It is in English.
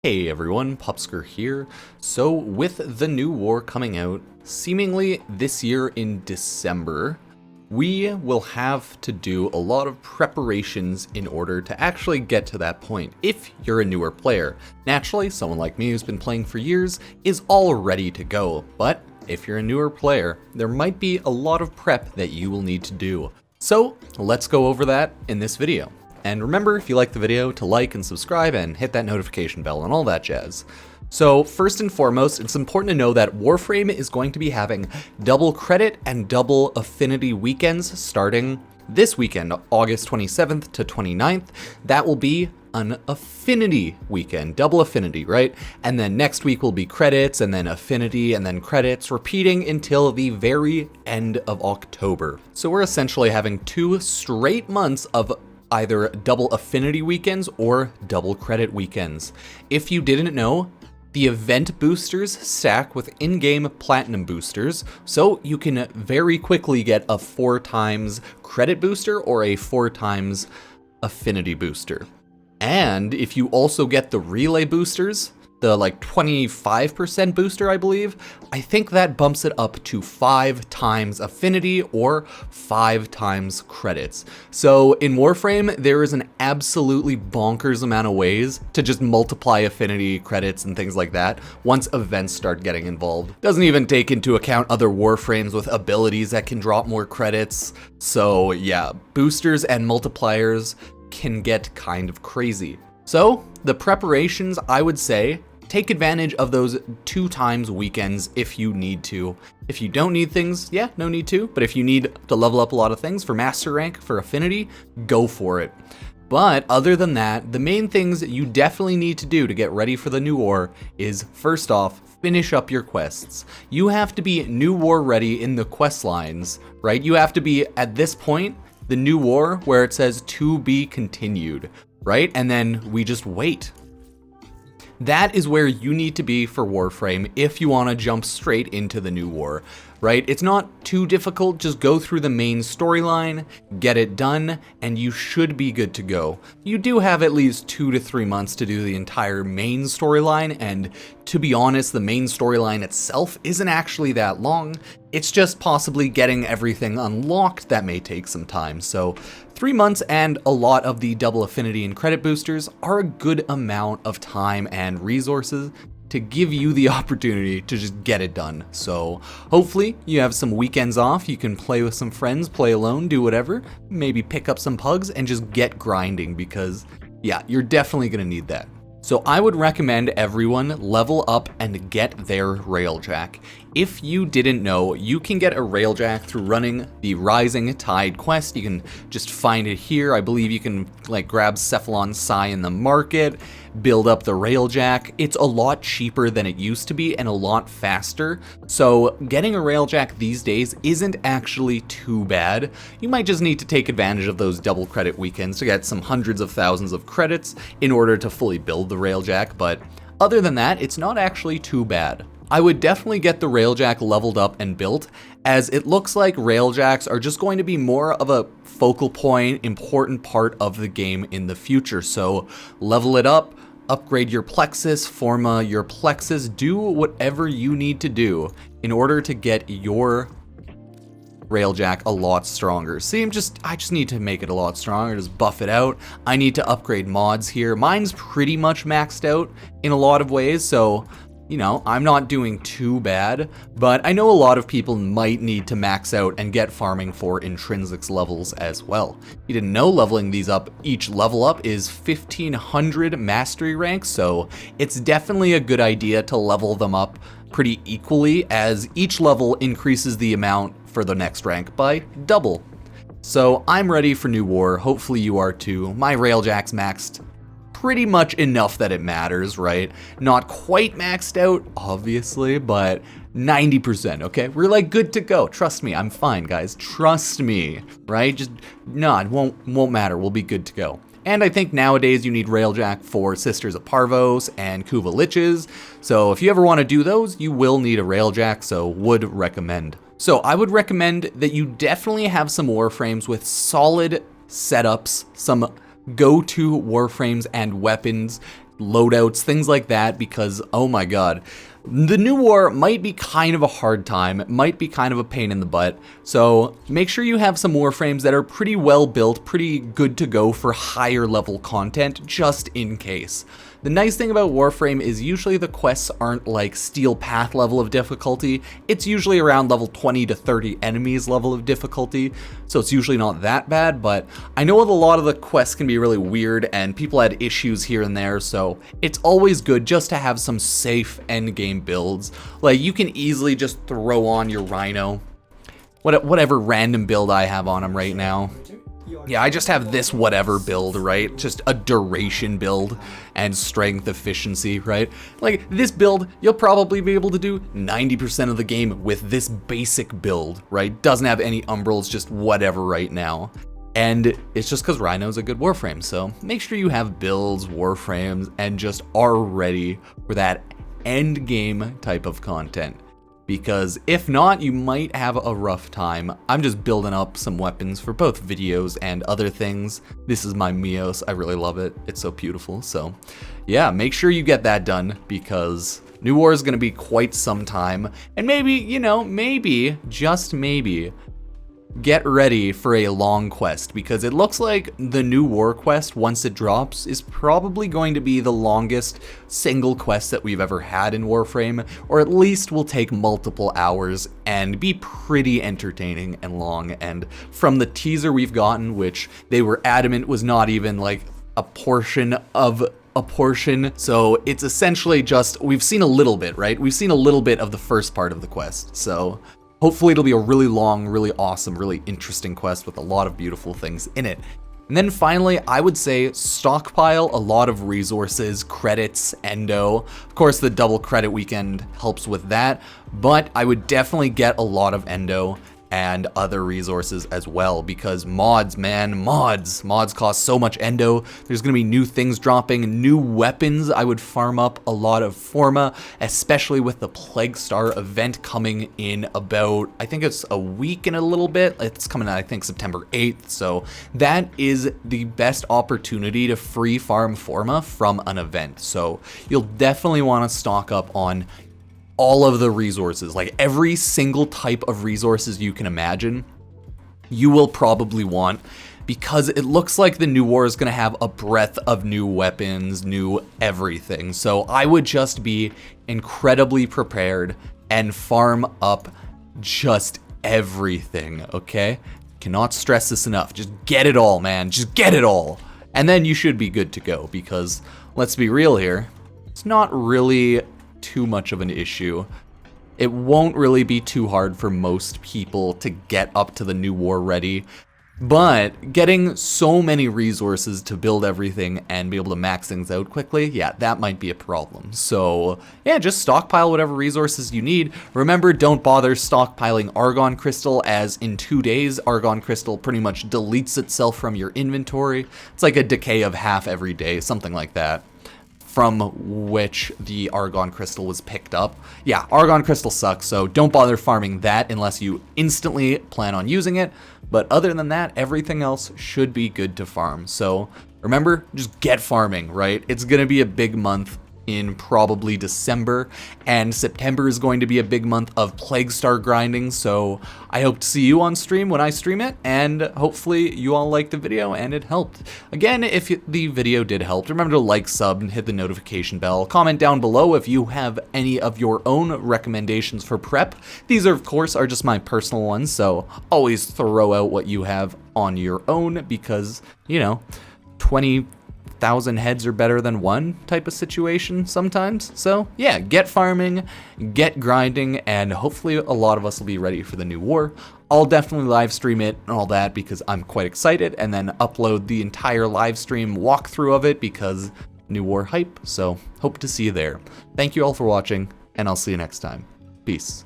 Hey everyone, Pupsker here. So with the new war coming out, seemingly this year in December, we will have to do a lot of preparations in order to actually get to that point if you're a newer player. Naturally, someone like me who's been playing for years is all ready to go, but if you're a newer player, there might be a lot of prep that you will need to do. So let's go over that in this video. And remember, if you like the video, to like and subscribe and hit that notification bell and all that jazz. So first and foremost, it's important to know that Warframe is going to be having double credit and double affinity weekends starting this weekend, August 27th to 29th. That will be an affinity weekend, double affinity, right? And then next week will be credits and then affinity and then credits, repeating until the very end of October. So we're essentially having 2 straight months of either double affinity weekends or double credit weekends. If you didn't know, the event boosters stack with in-game platinum boosters, so you can very quickly get a 4 times credit booster or a 4 times affinity booster. And if you also get the relay boosters, the like 25% booster, I believe, I think that bumps it up to 5 times affinity or 5 times credits. So in Warframe, there is an absolutely bonkers amount of ways to just multiply affinity credits and things like that once events start getting involved. Doesn't even take into account other Warframes with abilities that can drop more credits. So yeah, boosters and multipliers can get kind of crazy. So the preparations, I would say, take advantage of those 2 times weekends if you need to. If you don't need things, yeah, no need to. But if you need to level up a lot of things for master rank, for affinity, go for it. But other than that, the main things that you definitely need to do to get ready for the new war is, first off, finish up your quests. You have to be new war ready in the quest lines, right? You have to be, at this point, the new war where it says to be continued, right? And then we just wait. That is where you need to be for Warframe if you want to jump straight into the new war, right? It's not too difficult, just go through the main storyline, get it done, and you should be good to go. You do have at least 2 to 3 months to do the entire main storyline, and to be honest, the main storyline itself isn't actually that long. It's just possibly getting everything unlocked that may take some time. So 3 months and a lot of the double affinity and credit boosters are a good amount of time and resources to give you the opportunity to just get it done. So hopefully you have some weekends off, you can play with some friends, play alone, do whatever, maybe pick up some pugs and just get grinding because yeah, you're definitely gonna need that. So I would recommend everyone level up and get their Railjack. If you didn't know, you can get a Railjack through running the Rising Tide quest. You can just find it here. I believe you can like grab Cephalon Sai in the market, build up the Railjack. It's a lot cheaper than it used to be and a lot faster. So getting a Railjack these days isn't actually too bad. You might just need to take advantage of those double credit weekends to get some hundreds of thousands of credits in order to fully build the Railjack, but other than that, it's not actually too bad. I would definitely get the Railjack leveled up and built, as it looks like Railjacks are just going to be more of a focal point, important part of the game in the future. So level it up, upgrade your Plexus, Forma your Plexus, do whatever you need to do in order to get your Railjack a lot stronger. See, I just need to make it a lot stronger, just buff it out. I need to upgrade mods here. Mine's pretty much maxed out in a lot of ways, so you know, I'm not doing too bad, but I know a lot of people might need to max out and get farming for intrinsics levels as well. You didn't know leveling these up, each level up is 1500 mastery ranks, so it's definitely a good idea to level them up pretty equally as each level increases the amount for the next rank by double. So I'm ready for new war, hopefully you are too. My Railjack's maxed pretty much enough that it matters, right? Not quite maxed out, obviously, but 90%, okay? We're like good to go. Trust me, I'm fine, guys. Trust me, right? Just, no, it won't matter. We'll be good to go. And I think nowadays you need Railjack for Sisters of Parvos and Kuva Liches. So if you ever want to do those, you will need a Railjack, so would recommend. So I would recommend that you definitely have some Warframes with solid setups, some go-to Warframes and weapons loadouts, things like that, because oh my god, the new war might be kind of a hard time, it might be kind of a pain in the butt, so make sure you have some warframes that are pretty well built, pretty good to go for higher level content, just in case. The nice thing about Warframe is usually the quests aren't like Steel Path level of difficulty, it's usually around level 20 to 30 enemies level of difficulty, so it's usually not that bad, but I know that a lot of the quests can be really weird and people had issues here and there, so it's always good just to have some safe endgame builds. Like you can easily just throw on your Rhino, whatever random build I have on him right now. Yeah, I just have this whatever build, right? Just a duration build and strength efficiency, right? Like this build, you'll probably be able to do 90% of the game with this basic build, right? Doesn't have any umbrals, just whatever right now. And it's just because Rhino's a good warframe, so make sure you have builds, warframes, and just are ready for that end game type of content. Because if not, you might have a rough time. I'm just building up some weapons for both videos and other things. This is my Mios, I really love it. It's so beautiful, so yeah, make sure you get that done because New War is gonna be quite some time. And maybe, you know, maybe, just maybe, get ready for a long quest because it looks like the new war quest, once it drops, is probably going to be the longest single quest that we've ever had in Warframe, or at least will take multiple hours and be pretty entertaining and long. And from the teaser we've gotten, which they were adamant was not even like a portion of a portion, so it's essentially just, we've seen a little bit, right? We've seen a little bit of the first part of the quest, so hopefully it'll be a really long, really awesome, really interesting quest with a lot of beautiful things in it. And then finally, I would say stockpile a lot of resources, credits, endo. Of course, the double credit weekend helps with that, but I would definitely get a lot of endo and other resources as well because mods, man, mods cost so much endo. There's gonna be new things dropping, new weapons. I would farm up a lot of forma, especially with the Plague Star event coming in about, I think it's a week and a little bit. It's coming out, I think, September 8th. So that is the best opportunity to free farm forma from an event. So you'll definitely wanna stock up on all of the resources, like every single type of resources you can imagine, you will probably want, because it looks like the new war is gonna have a breadth of new weapons, new everything. So I would just be incredibly prepared and farm up just everything, okay? Cannot stress this enough. Just get it all, man. Just get it all. And then you should be good to go because let's be real here, it's not really too much of an issue. It won't really be too hard for most people to get up to the new war ready, but getting so many resources to build everything and be able to max things out quickly, yeah, that might be a problem. So yeah, just stockpile whatever resources you need. Remember, don't bother stockpiling Argon Crystal, as in 2 days, Argon Crystal pretty much deletes itself from your inventory. It's like a decay of half every day, something like that, from which the Argon Crystal was picked up. Yeah, Argon Crystal sucks, so don't bother farming that unless you instantly plan on using it. But other than that, everything else should be good to farm. So remember, just get farming, right? It's gonna be a big month in probably December, and September is going to be a big month of Plague Star grinding, so I hope to see you on stream when I stream it, and hopefully you all liked the video and it helped. Again, if the video did help, remember to like, sub, and hit the notification bell. Comment down below if you have any of your own recommendations for prep. These are, of course, are just my personal ones, so always throw out what you have on your own because, you know, 20,000 heads are better than one type of situation sometimes. So yeah, get farming, get grinding, and hopefully a lot of us will be ready for the new war. I'll definitely live stream it and all that because I'm quite excited, and then upload the entire live stream walkthrough of it because new war hype. So hope to see you there. Thank you all for watching, and I'll see you next time. Peace.